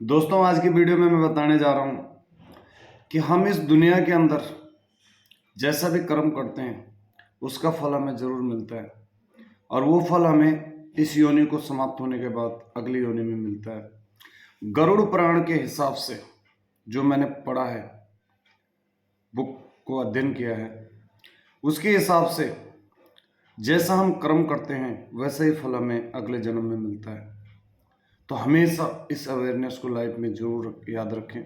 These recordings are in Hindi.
दोस्तों, आज की वीडियो में मैं बताने जा रहा हूँ कि हम इस दुनिया के अंदर जैसा भी कर्म करते हैं उसका फल हमें ज़रूर मिलता है और वो फल हमें इस योनि को समाप्त होने के बाद अगली योनि में मिलता है। गरुड़ पुराण के हिसाब से जो मैंने पढ़ा है, बुक को अध्ययन किया है, उसके हिसाब से जैसा हम कर्म करते हैं वैसा ही फल हमें अगले जन्म में मिलता है। तो हमेशा इस अवेयरनेस को लाइफ में जरूर याद रखें।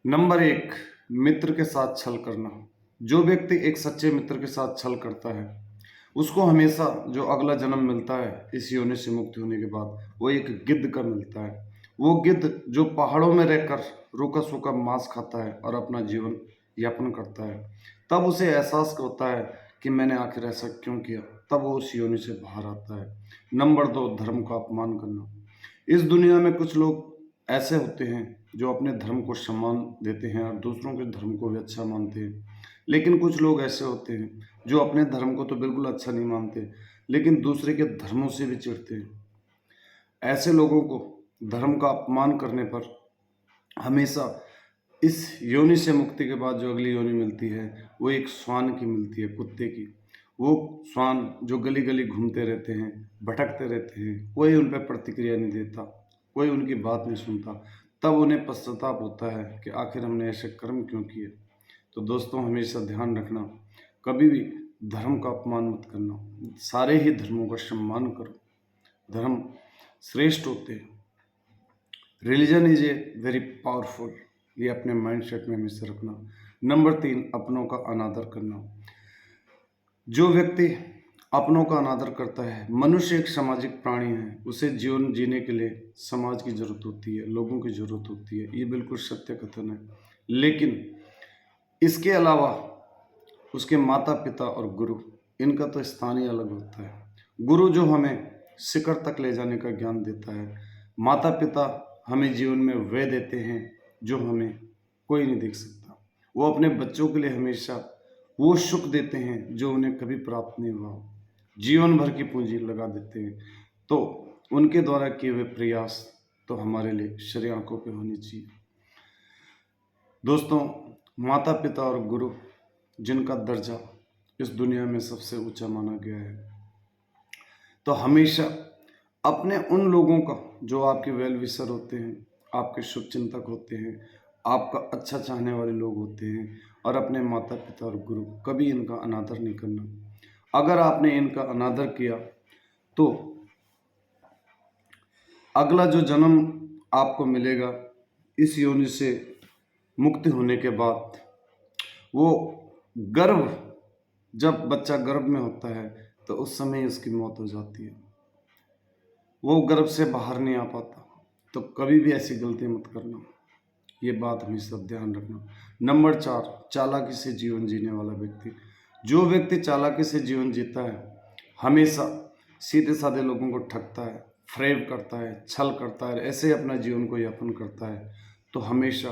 नंबर 1, मित्र के साथ छल करना। जो व्यक्ति एक सच्चे मित्र के साथ छल करता है उसको हमेशा जो अगला जन्म मिलता है इस योनि से मुक्ति होने के बाद, वो एक गिद्ध का मिलता है। वो गिद्ध जो पहाड़ों में रहकर रूखा सूखा मांस खाता है और अपना जीवन यापन करता है, तब उसे एहसास होता है कि मैंने आखिर ऐसा क्यों किया। तब वो उस योनि से बाहर आता है। नंबर 2, धर्म का अपमान करना। इस दुनिया में कुछ लोग ऐसे होते हैं जो अपने धर्म को सम्मान देते हैं और दूसरों के धर्म को भी अच्छा मानते हैं, लेकिन कुछ लोग ऐसे होते हैं जो अपने धर्म को तो बिल्कुल अच्छा नहीं मानते लेकिन दूसरे के धर्मों से भी चिढ़ते हैं। ऐसे लोगों को धर्म का अपमान करने पर हमेशा इस योनि से मुक्ति के बाद जो अगली योनि मिलती है वो एक श्वान की मिलती है, कुत्ते की। वो श्वान जो गली गली घूमते रहते हैं, भटकते रहते हैं, कोई उन पर प्रतिक्रिया नहीं देता, कोई उनकी बात नहीं सुनता। तब उन्हें पश्चाताप होता है कि आखिर हमने ऐसे कर्म क्यों किए। तो दोस्तों, हमेशा ध्यान रखना, कभी भी धर्म का अपमान मत करना, सारे ही धर्मों का सम्मान करो। धर्म श्रेष्ठ होते हैं। Religion is a very powerful, ये अपने माइंड सेट में हमेशा रखना। नंबर 3, अपनों का अनादर करना। जो व्यक्ति अपनों का अनादर करता है, मनुष्य एक सामाजिक प्राणी है, उसे जीवन जीने के लिए समाज की जरूरत होती है, लोगों की जरूरत होती है, ये बिल्कुल सत्य कथन है। लेकिन इसके अलावा उसके माता पिता और गुरु, इनका तो स्थान ही अलग होता है। गुरु जो हमें शिखर तक ले जाने का ज्ञान देता है, माता पिता हमें जीवन में वे देते हैं जो हमें कोई नहीं देख सकता। वो अपने बच्चों के लिए हमेशा वो सुख देते हैं जो उन्हें कभी प्राप्त नहीं हुआ, जीवन भर की पूंजी लगा देते हैं। तो उनके द्वारा किए हुए प्रयास तो हमारे लिए शरीर आंखों पे होनी चाहिए। दोस्तों, माता पिता और गुरु जिनका दर्जा इस दुनिया में सबसे ऊंचा माना गया है, तो हमेशा अपने उन लोगों का जो आपके वेल विशर होते हैं, आपके शुभ चिंतक होते हैं, आपका अच्छा चाहने वाले लोग होते हैं, और अपने माता पिता और गुरु, कभी इनका अनादर नहीं करना। अगर आपने इनका अनादर किया तो अगला जो जन्म आपको मिलेगा इस योनि से मुक्ति होने के बाद, वो गर्भ, जब बच्चा गर्भ में होता है तो उस समय उसकी मौत हो जाती है, वो गर्भ से बाहर नहीं आ पाता। तो कभी भी ऐसी गलती मत करना, ये बात हमेशा ध्यान रखना। नंबर 4, चालाकी से जीवन जीने वाला व्यक्ति। जो व्यक्ति चालाकी से जीवन जीता है, हमेशा सीधे साधे लोगों को ठगता है, फ्रेब करता है, छल करता है, ऐसे अपना जीवन को यापन करता है, तो हमेशा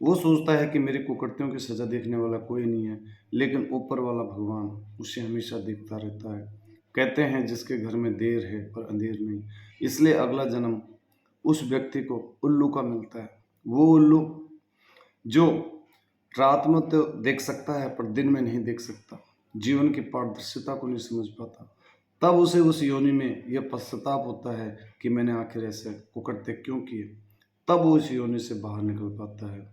वो सोचता है कि मेरे कुकर्तियों की सजा देखने वाला कोई नहीं है, लेकिन ऊपर वाला भगवान उसे हमेशा देखता रहता है। कहते हैं जिसके घर में देर है पर अंधेर नहीं, इसलिए अगला जन्म उस व्यक्ति को उल्लू का मिलता है। वो उल्लू जो रात में तो देख सकता है पर दिन में नहीं देख सकता, जीवन की पारदर्शिता को नहीं समझ पाता, तब उसे उस योनि में यह पश्चाताप होता है कि मैंने आखिर ऐसे कुकर्ते क्यों किए। तब वो उस योनि से बाहर निकल पाता है।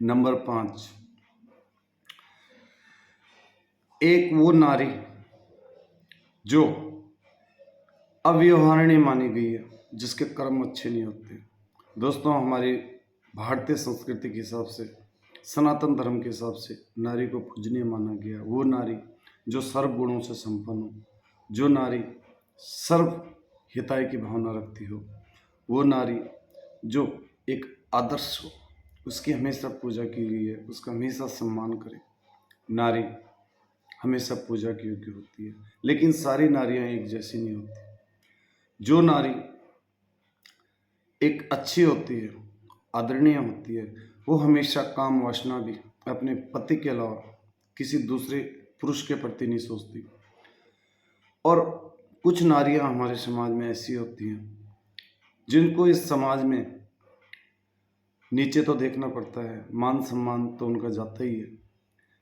नंबर 5, एक वो नारी जो अव्यवहारिणी मानी गई है, जिसके कर्म अच्छे नहीं होते। दोस्तों, हमारी भारतीय संस्कृति के हिसाब से, सनातन धर्म के हिसाब से नारी को पूजनीय माना गया। वो नारी जो सर्व गुणों से संपन्न हो, जो नारी सर्व हिताय की भावना रखती हो, वो नारी जो एक आदर्श हो, उसकी हमेशा पूजा की गई है, उसका हमेशा सम्मान करें। नारी हमेशा पूजा की योग्य होती है, लेकिन सारी नारियां एक जैसी नहीं होती। जो नारी एक अच्छी होती है, आदरणीय होती है, वो हमेशा काम वासना भी अपने पति के अलावा किसी दूसरे पुरुष के प्रति नहीं सोचती। और कुछ नारियां हमारे समाज में ऐसी होती हैं जिनको इस समाज में नीचे तो देखना पड़ता है, मान सम्मान तो उनका जाता ही है,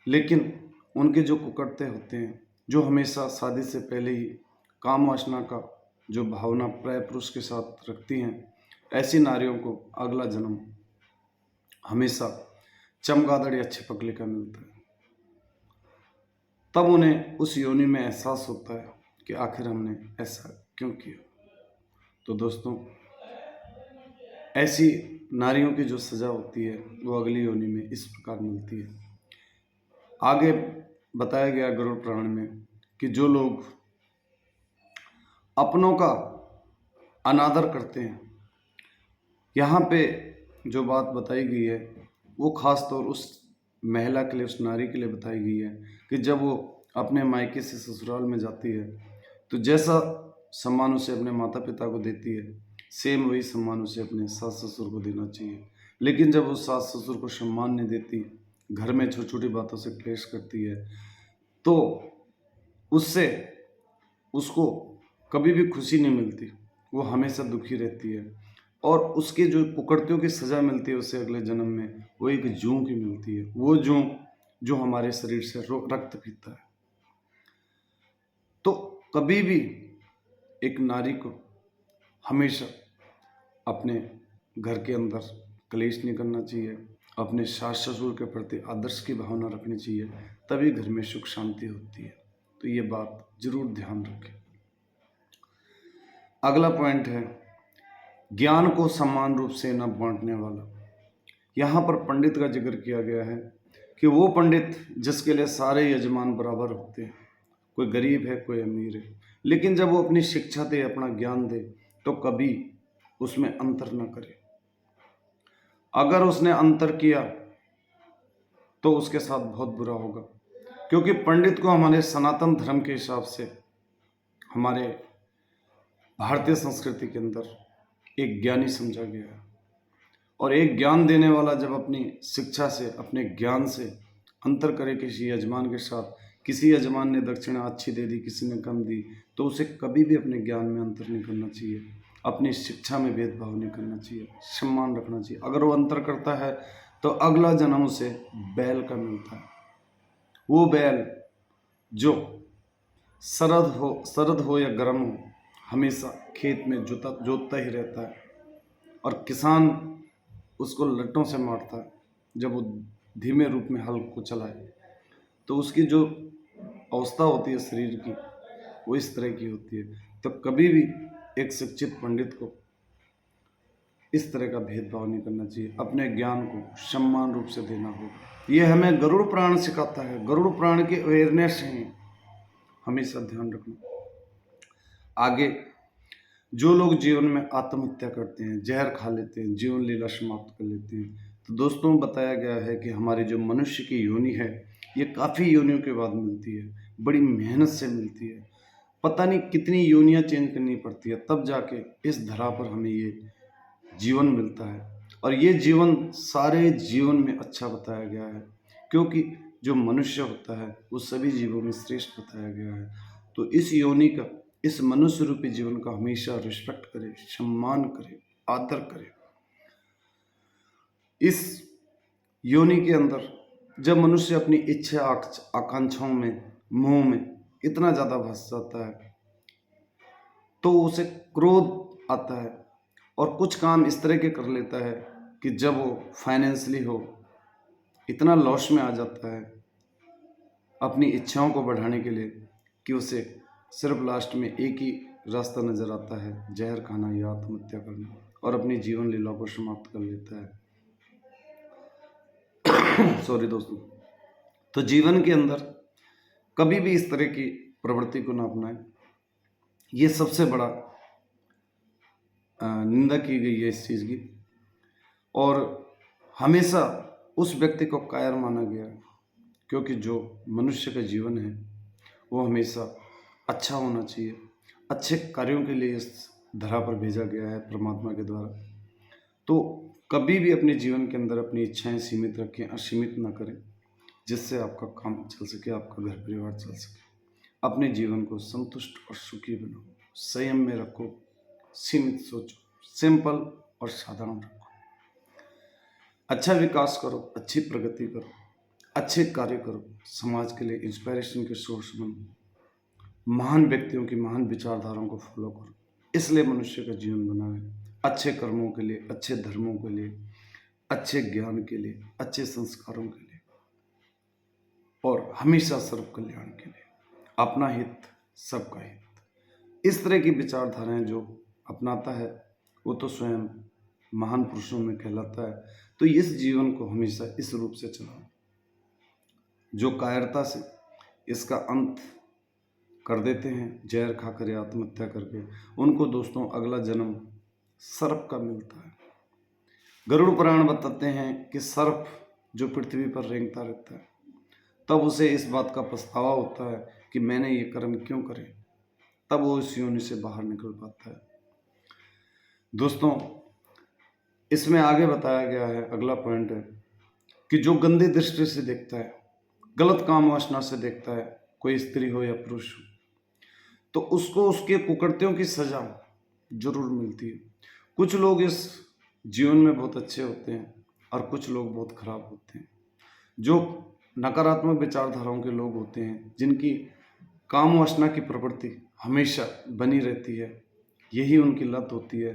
लेकिन उनके जो कुकर्ते होते हैं, जो हमेशा शादी से पहले ही काम वासना का जो भावना प्राय पुरुष के साथ रखती हैं, ऐसी नारियों को अगला जन्म हमेशा चमगादड़ या छिपकली का मिलता है। तब उन्हें उस योनि में एहसास होता है कि आखिर हमने ऐसा क्यों किया। तो दोस्तों, ऐसी नारियों की जो सजा होती है वो अगली योनि में इस प्रकार मिलती है। आगे बताया गया गरुड़ पुराण में कि जो लोग अपनों का अनादर करते हैं, यहाँ पे जो बात बताई गई है वो खास तौर उस महिला के लिए, उस नारी के लिए बताई गई है कि जब वो अपने मायके से ससुराल में जाती है तो जैसा सम्मान उसे अपने माता पिता को देती है, सेम वही सम्मान उसे अपने सास ससुर को देना चाहिए। लेकिन जब वो सास ससुर को सम्मान नहीं देती, घर में छोटी छोटी बातों से क्लेश करती है, तो उससे उसको कभी भी खुशी नहीं मिलती, वो हमेशा दुखी रहती है। और उसके जो कुकर्तियों की सज़ा मिलती है उसे अगले जन्म में, वो एक जूं की मिलती है। वो जूं जो हमारे शरीर से रक्त पीता है। तो कभी भी एक नारी को हमेशा अपने घर के अंदर कलेश नहीं करना चाहिए, अपने सास ससुर के प्रति आदर्श की भावना रखनी चाहिए, तभी घर में सुख शांति होती है। तो ये बात जरूर ध्यान रखें। अगला पॉइंट है ज्ञान को समान रूप से न बांटने वाला। यहाँ पर पंडित का जिक्र किया गया है कि वो पंडित जिसके लिए सारे यजमान बराबर होते हैं, कोई गरीब है कोई अमीर है, लेकिन जब वो अपनी शिक्षा दे, अपना ज्ञान दे, तो कभी उसमें अंतर न करे। अगर उसने अंतर किया तो उसके साथ बहुत बुरा होगा, क्योंकि पंडित को हमारे सनातन धर्म के हिसाब से, हमारे भारतीय संस्कृति के अंदर एक ज्ञानी समझा गया है। और एक ज्ञान देने वाला जब अपनी शिक्षा से, अपने ज्ञान से अंतर करे किसी यजमान के साथ, किसी यजमान ने दक्षिणा अच्छी दे दी, किसी ने कम दी, तो उसे कभी भी अपने ज्ञान में अंतर नहीं करना चाहिए, अपनी शिक्षा में भेदभाव नहीं करना चाहिए, सम्मान रखना चाहिए। अगर वो अंतर करता है तो अगला जन्म उसे बैल का मिलता है। वो बैल जो सरद हो या गर्म हो, हमेशा खेत में जोतता ही रहता है, और किसान उसको लट्टों से मारता है। जब वो धीमे रूप में हल को चलाए तो उसकी जो अवस्था होती है शरीर की, वो इस तरह की होती है। तो कभी भी एक शिक्षित पंडित को इस तरह का भेदभाव नहीं करना चाहिए, अपने ज्ञान को सम्मान रूप से देना होगा। ये हमें गरुड़ पुराण सिखाता है। गरुड़ पुराण की अवेयरनेस है, हमेशा ध्यान रखना। आगे जो लोग जीवन में आत्महत्या करते हैं, जहर खा लेते हैं, जीवन लीला समाप्त कर लेते हैं, तो दोस्तों बताया गया है कि हमारी जो मनुष्य की योनि है, ये काफ़ी योनियों के बाद मिलती है, बड़ी मेहनत से मिलती है। पता नहीं कितनी योनियाँ चेंज करनी पड़ती है, तब जाके इस धरा पर हमें ये जीवन मिलता है। और ये जीवन सारे जीवन में अच्छा बताया गया है, क्योंकि जो मनुष्य होता है वो सभी जीवों में श्रेष्ठ बताया गया है। तो इस योनि का, इस मनुष्य रूपी जीवन का हमेशा रिस्पेक्ट करें, सम्मान करें, आदर करें। इस योनि के अंदर जब मनुष्य अपनी इच्छा आकांक्षाओं में, मोह में इतना ज़्यादा फंस जाता है, तो उसे क्रोध आता है और कुछ काम इस तरह के कर लेता है कि जब वो फाइनेंशियली हो, इतना लॉस में आ जाता है अपनी इच्छाओं को बढ़ाने के लिए कि उसे सिर्फ लास्ट में एक ही रास्ता नज़र आता है, जहर खाना या आत्महत्या करना, और अपनी जीवन लीला को समाप्त कर लेता है। सॉरी दोस्तों। तो जीवन के अंदर कभी भी इस तरह की प्रवृत्ति को ना अपनाएं। ये सबसे बड़ा निंदा की गई है इस चीज़ की, और हमेशा उस व्यक्ति को कायर माना गया, क्योंकि जो मनुष्य का जीवन है वो हमेशा अच्छा होना चाहिए, अच्छे कार्यों के लिए इस धरा पर भेजा गया है परमात्मा के द्वारा। तो कभी भी अपने जीवन के अंदर अपनी इच्छाएं सीमित रखें, असीमित ना करें, जिससे आपका काम चल सके, आपका घर परिवार चल सके। अपने जीवन को संतुष्ट और सुखी बनाओ, संयम में रखो, सीमित सोचो, सिंपल और साधारण रखो। अच्छा विकास करो, अच्छी प्रगति करो, अच्छे कार्य करो, समाज के लिए इंस्पिरेशन के सोर्स बनो, महान व्यक्तियों की महान विचारधाराओं को फॉलो करो। इसलिए मनुष्य का जीवन बना है, अच्छे कर्मों के लिए, अच्छे धर्मों के लिए, अच्छे ज्ञान के लिए, अच्छे संस्कारों के लिए, और हमेशा सर्व कल्याण के लिए। अपना हित सबका हित, इस तरह की विचारधाराएं जो अपनाता है वो तो स्वयं महान पुरुषों में कहलाता है। तो इस जीवन को हमेशा इस रूप से चलाओ। जो कायरता से इसका अंत कर देते हैं, जहर खाकर या आत्महत्या करके, उनको दोस्तों अगला जन्म सर्प का मिलता है। गरुड़ पुराण बताते हैं कि सर्प जो पृथ्वी पर रेंगता रहता है, तब उसे इस बात का पछतावा होता है कि मैंने ये कर्म क्यों करे, तब वो इस योनि से बाहर निकल पाता है। दोस्तों, इसमें आगे बताया गया है, अगला पॉइंट है कि जो गंदी दृष्टि से देखता है, गलत काम वासना से देखता है, कोई स्त्री हो या पुरुष हो, तो उसको उसके कुकर्तियों की सजा जरूर मिलती है। कुछ लोग इस जीवन में बहुत अच्छे होते हैं और कुछ लोग बहुत खराब होते हैं। जो नकारात्मक विचारधाराओं के लोग होते हैं, जिनकी काम वासना की प्रवृत्ति हमेशा बनी रहती है, यही उनकी लत होती है,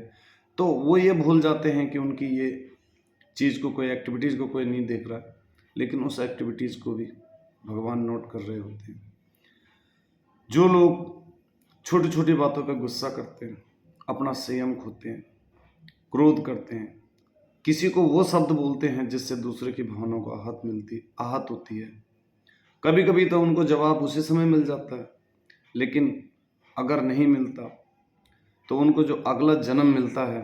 तो वो ये भूल जाते हैं कि उनकी ये चीज़ को, कोई एक्टिविटीज़ को कोई नहीं देख रहा है, लेकिन उस एक्टिविटीज़ को भी भगवान नोट कर रहे होते हैं। जो लोग छोटी छोटी बातों पर गुस्सा करते हैं, अपना संयम खोते हैं, क्रोध करते हैं, किसी को वो शब्द बोलते हैं जिससे दूसरे की भावनाओं को आहत होती है, कभी कभी तो उनको जवाब उसी समय मिल जाता है, लेकिन अगर नहीं मिलता तो उनको जो अगला जन्म मिलता है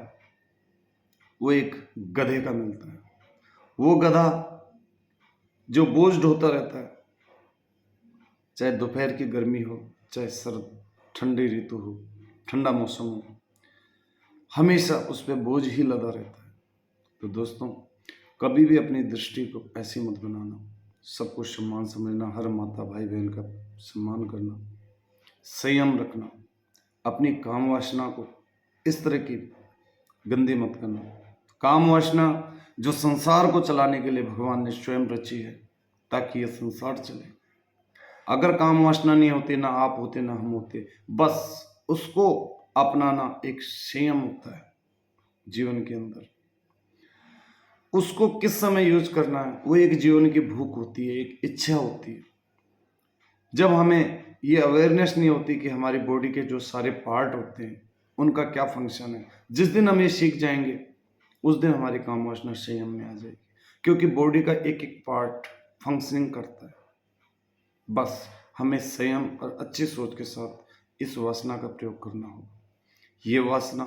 वो एक गधे का मिलता है। वो गधा जो बोझ ढोता रहता है, चाहे दोपहर की गर्मी हो, चाहे सर्द ठंडी ऋतु हो, ठंडा मौसम हो, हमेशा उस पर बोझ ही लदा रहता है। तो दोस्तों, कभी भी अपनी दृष्टि को ऐसी मत बनाना, सबको सम्मान समझना, हर माता भाई बहन का सम्मान करना, संयम रखना, अपनी काम वासना को इस तरह की गंदी मत करना। काम वासना जो संसार को चलाने के लिए भगवान ने स्वयं रची है, ताकि ये संसार चले। अगर काम वासना नहीं होती, ना आप होते ना हम होते, बस उसको अपनाना एक संयम होता है जीवन के अंदर। उसको किस समय यूज करना है, वो एक जीवन की भूख होती है, एक इच्छा होती है। जब हमें ये अवेयरनेस नहीं होती कि हमारी बॉडी के जो सारे पार्ट होते हैं उनका क्या फंक्शन है, जिस दिन हम ये सीख जाएंगे उस दिन हमारी काम वासना संयम में आ जाएगी, क्योंकि बॉडी का एक एक पार्ट फंक्शनिंग करता है। बस हमें संयम और अच्छी सोच के साथ इस वासना का प्रयोग करना होगा। ये वासना,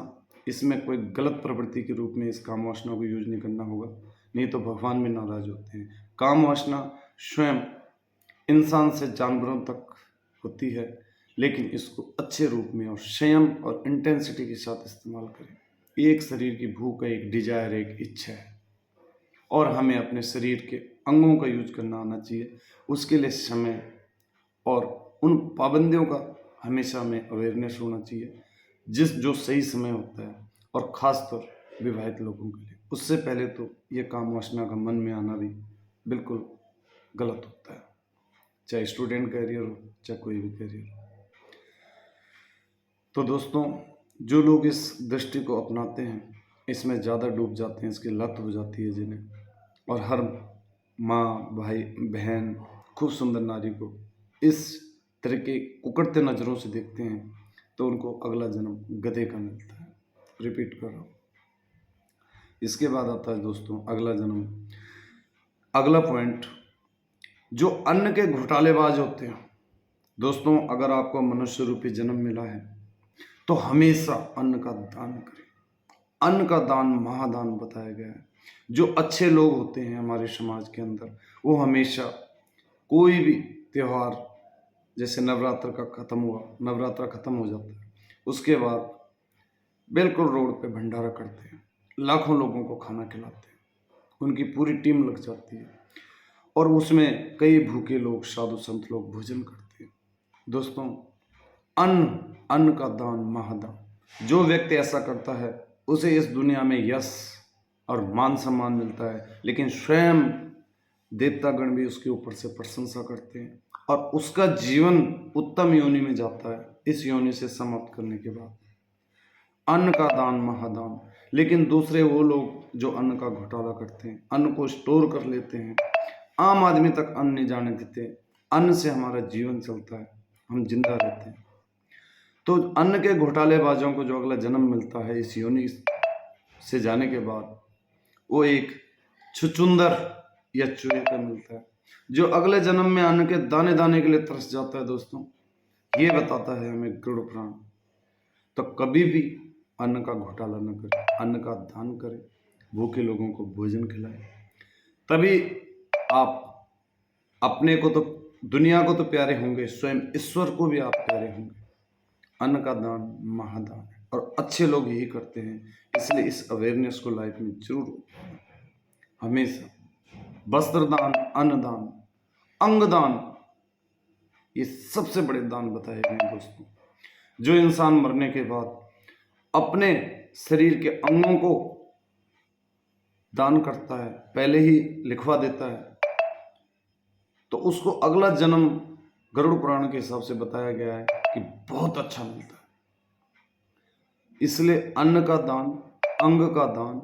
इसमें कोई गलत प्रवृत्ति के रूप में इस काम वासना को यूज नहीं करना होगा, नहीं तो भगवान भी नाराज होते हैं। काम वासना स्वयं इंसान से जानवरों तक होती है, लेकिन इसको अच्छे रूप में और संयम और इंटेंसिटी के साथ इस्तेमाल करें। एक शरीर की भूख है, एक डिजायर है, एक इच्छा है, और हमें अपने शरीर के अंगों का यूज करना आना चाहिए। उसके लिए समय और उन पाबंदियों का हमेशा हमें अवेयरनेस होना चाहिए, जो सही समय होता है, और ख़ासतौर विवाहित लोगों के लिए। उससे पहले तो ये काम वासना का मन में आना भी बिल्कुल गलत होता है, चाहे स्टूडेंट कैरियर हो, चाहे कोई भी कैरियर हो। तो दोस्तों, जो लोग इस दृष्टि को अपनाते हैं, इसमें ज़्यादा डूब जाते हैं, इसकी लत हो जाती है जिन्हें, और हर माँ, भाई, बहन, खूब सुंदर नारी को इस तरह के कुकड़ते नज़रों से देखते हैं, तो उनको अगला जन्म गधे का मिलता है। रिपीट कर रहा हूँ। इसके बाद आता है दोस्तों अगला जन्म। अगला पॉइंट, जो अन्न के घोटालेबाज होते हैं। दोस्तों, अगर आपको मनुष्य रूपी जन्म मिला है तो हमेशा अन्न का दान करें। अन्न का दान महादान बताया गया है। जो अच्छे लोग होते हैं हमारे समाज के अंदर, वो हमेशा कोई भी त्यौहार, जैसे नवरात्र का खत्म हुआ, नवरात्रा खत्म हो जाता है, उसके बाद बिल्कुल रोड पे भंडारा करते हैं, लाखों लोगों को खाना खिलाते हैं, उनकी पूरी टीम लग जाती है, और उसमें कई भूखे लोग, साधु संत लोग भोजन करते हैं। दोस्तों, अन्न का दान महादान। जो व्यक्ति ऐसा करता है उसे इस दुनिया में यश और मान सम्मान मिलता है, लेकिन स्वयं देवतागण भी उसके ऊपर से प्रशंसा करते हैं और उसका जीवन उत्तम योनि में जाता है इस योनि से समाप्त करने के बाद। अन्न का दान महादान। लेकिन दूसरे वो लोग जो अन्न का घोटाला करते हैं, अन्न को स्टोर कर लेते हैं, आम आदमी तक अन्न नहीं जाने देते। अन्न से हमारा जीवन चलता है, हम जिंदा रहते हैं। तो अन्न के घोटालेबाजों को जो अगला जन्म मिलता है इस योनि से जाने के बाद, वो एक छुचुंदर या चूहे का मिलता है, जो अगले जन्म में अन्न के दाने दाने के लिए तरस जाता है। दोस्तों, ये बताता है हमें गरुड़ पुराण। तो कभी भी अन्न का घोटाला न करें, अन्न का दान करें, भूखे लोगों को भोजन खिलाएं, तभी आप अपने को तो, दुनिया को तो प्यारे होंगे, स्वयं ईश्वर को भी आप प्यारे होंगे। अन्न का दान महादान है और अच्छे लोग यही करते हैं। इसलिए इस अवेयरनेस को लाइफ में जरूर हमेशा, वस्त्र दान, अन्न दान, अंग दान, ये सबसे बड़े दान बताए गए हैं दोस्तों। जो इंसान मरने के बाद अपने शरीर के अंगों को दान करता है, पहले ही लिखवा देता है, तो उसको अगला जन्म गरुड़ पुराण के हिसाब से बताया गया है कि बहुत अच्छा मिलता है। इसलिए अन्न का दान, अंग का दान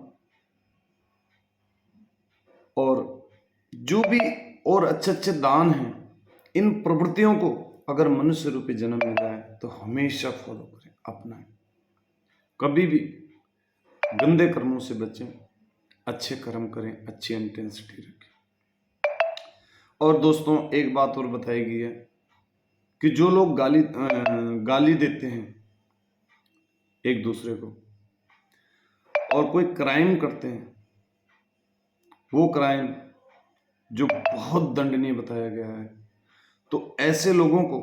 और जो भी और अच्छे अच्छे दान हैं, इन प्रवृत्तियों को अगर मनुष्य रूपी जन्म मिला है तो हमेशा फॉलो करें, अपनाएं। कभी भी गंदे कर्मों से बचें, अच्छे कर्म करें, अच्छी इंटेंसिटी रखें। और दोस्तों, एक बात और बताई गई है कि जो लोग गाली देते हैं एक दूसरे को और कोई क्राइम करते हैं, वो क्राइम जो बहुत दंडनीय बताया गया है, तो ऐसे लोगों को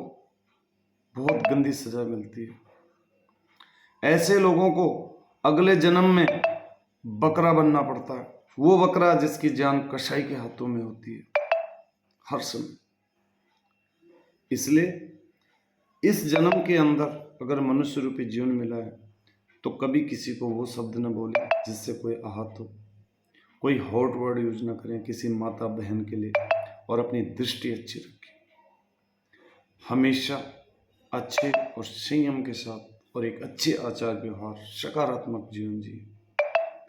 बहुत गंदी सजा मिलती है। ऐसे लोगों को अगले जन्म में बकरा बनना पड़ता है, वो बकरा जिसकी जान कसाई के हाथों में होती है हर समय। इसलिए इस जन्म के अंदर अगर मनुष्य रूपी जीवन मिला है तो कभी किसी को वो शब्द न बोले जिससे कोई आहत हो, कोई हॉट वर्ड यूज न करें किसी माता बहन के लिए, और अपनी दृष्टि अच्छी रखें। हमेशा अच्छे और संयम के साथ और एक अच्छे आचार व्यवहार, सकारात्मक जीवन जिए,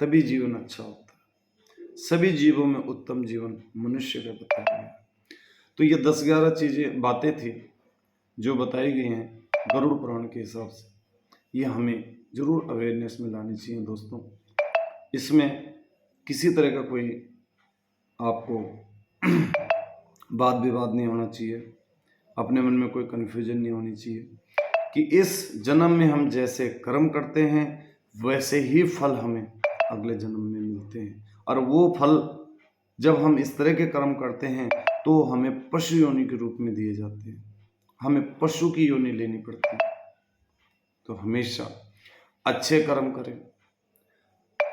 तभी जीवन अच्छा होता है। सभी जीवों में उत्तम जीवन मनुष्य का बताया गया। तो ये 10-11 चीजें, बातें थी जो बताई गई हैं गरुड़ पुराण के हिसाब से। ये हमें जरूर अवेयरनेस में लानी चाहिए दोस्तों। इसमें किसी तरह का कोई आपको वाद विवाद नहीं होना चाहिए, अपने मन में कोई कन्फ्यूजन नहीं होनी चाहिए कि इस जन्म में हम जैसे कर्म करते हैं वैसे ही फल हमें अगले जन्म में मिलते हैं। और वो फल जब हम इस तरह के कर्म करते हैं तो हमें पशु योनि के रूप में दिए जाते हैं, हमें पशु की योनि लेनी पड़ती है। तो हमेशा अच्छे कर्म करें,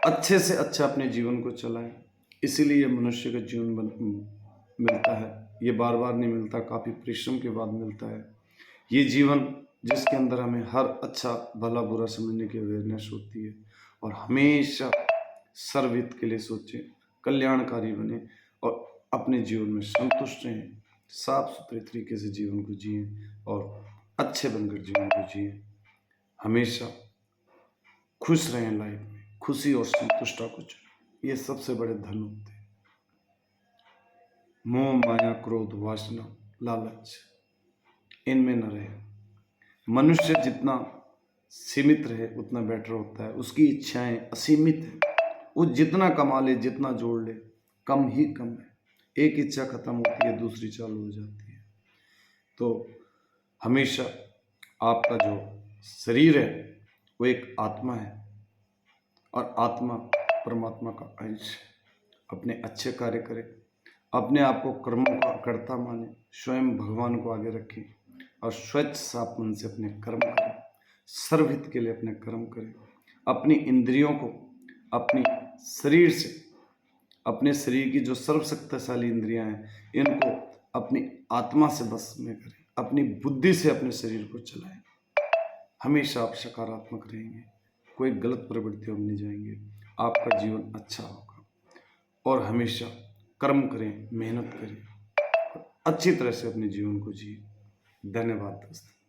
अच्छे से अच्छा अपने जीवन को चलाएं। इसीलिए मनुष्य का जीवन मिलता है, ये बार बार नहीं मिलता, काफ़ी परिश्रम के बाद मिलता है ये जीवन, जिसके अंदर हमें हर अच्छा भला बुरा समझने की अवेयरनेस होती है। और हमेशा सर्वहित के लिए सोचें, कल्याणकारी बने और अपने जीवन में संतुष्ट रहें, साफ सुथरे तरीके से जीवन को जिएं और अच्छे बनकर जीवन को जिएं। हमेशा खुश रहें, लाइफ में खुशी और संतुष्टता को चुनें, ये सबसे बड़े धन होते हैं। मोह माया क्रोध वासना लालच, इनमें न रहे। मनुष्य जितना सीमित रहे उतना बेटर होता है। उसकी इच्छाएं असीमित है, वो जितना कमा ले, जितना जोड़ ले, कम ही कम है। एक इच्छा खत्म होती है, दूसरी चालू हो जाती है। तो हमेशा आपका जो शरीर है वो एक आत्मा है और आत्मा परमात्मा का अंश है। अपने अच्छे कार्य करें, अपने आप को कर्मों का कर्ता माने, स्वयं भगवान को आगे रखें और स्वच्छ साफ मन से अपने कर्म करें, सर्वहित के लिए अपने कर्म करें। अपनी इंद्रियों को अपनी शरीर से, अपने शरीर की जो सर्वशक्तिशाली इंद्रियां हैं, इनको अपनी आत्मा से बस में करें, अपनी बुद्धि से अपने शरीर को चलाएं। हमेशा आप सकारात्मक रहेंगे, कोई गलत प्रवृत्तियों में नहीं जाएंगे, आपका जीवन अच्छा होगा। और हमेशा कर्म करें, मेहनत करें, अच्छी तरह से अपने जीवन को जिए। धन्यवाद दोस्तों।